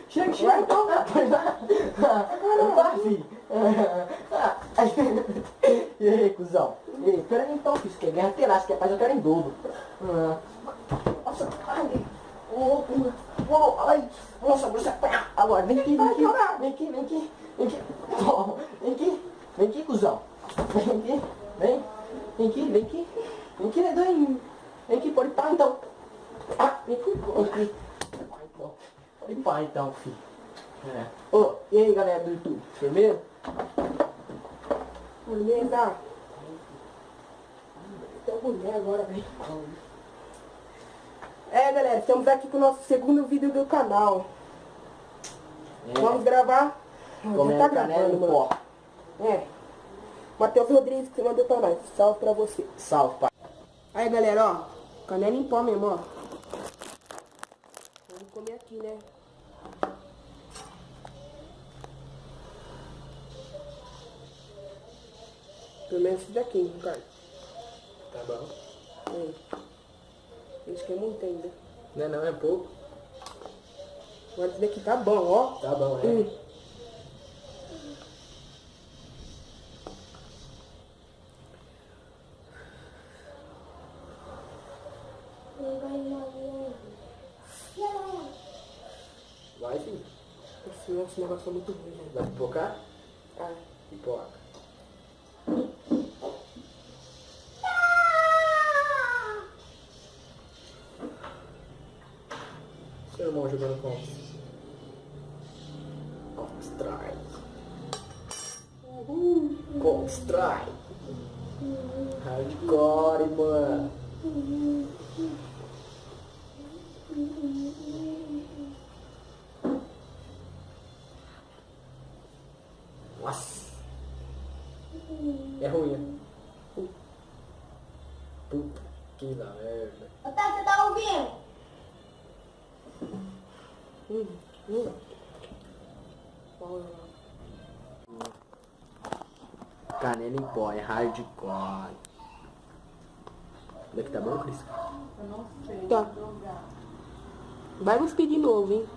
chegando. Chega. Então. Vai, filho. E aí, cuzão? E aí, pera aí então, filho. Você quer guerra terástica, que é paz, eu quero em dobro. Nossa, ai. Ai. Nossa, você... Agora, vem aqui. Vem aqui, cuzão. Vem aqui, dedão. Vem aqui, pode pá então. Vem aqui. Pode pá então, filho. Ô, e aí, galera do YouTube? Firmeza? Beleza. Tem mulher agora, velho. Galera, estamos aqui com o nosso segundo vídeo do canal. Vamos gravar. Comendo canela no pó. Matheus Rodrigues que mandou pra nós. Salve pra você. Salve, pai. Aí, galera, ó. Canela em pó mesmo, ó. Vamos comer aqui, né? Pelo menos esse daqui, Ricardo. Tá bom. Acho que é muito ainda. Não, é pouco. Agora esse daqui tá bom, ó. Tá bom, Vai, filho. Esse negócio é muito ruim, né? Vai pipocar? Ah. Pipoca. Seu irmão jogando com Counter-Strike. Counter-Strike. Hardcore, mano. Nossa. É ruim, né? Puta que merda. Otávio, você tá ouvindo? Canela em pó, é hardcore. Daqui tá bom, Cris? Eu não sei. Tá. Vai nos pedir de novo, hein?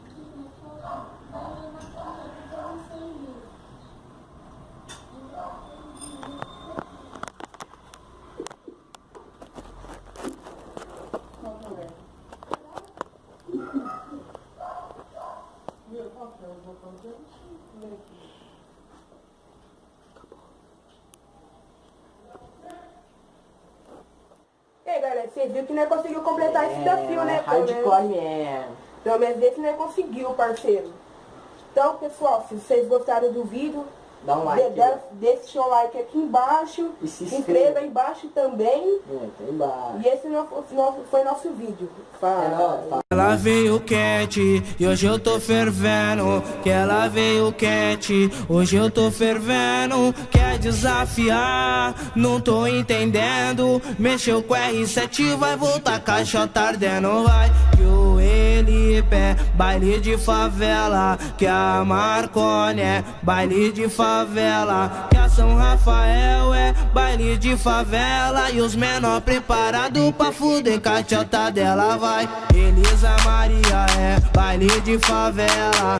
E aí, galera, vocês viram que não conseguiu completar esse desafio, né? Hardcore mesmo. Pelo menos esse não conseguiu, parceiro. Então, pessoal, se vocês gostaram do vídeo, Dá um like. deixa seu like aqui embaixo. E se inscreva aí embaixo também. Tá embaixo. E esse foi nosso vídeo. Fala. Ela veio quente e hoje eu tô fervendo. Que ela veio quente, hoje eu tô fervendo. Quer desafiar, não tô entendendo. Mexeu com R7, vai voltar caixa ardendo. Vai que o Elipe é baile de favela. Que a Marconi é baile de favela. Que a São Rafael é baile de favela. E os menor preparado pra fuder caixa dela. Vai Elisa Maria é baile de favela.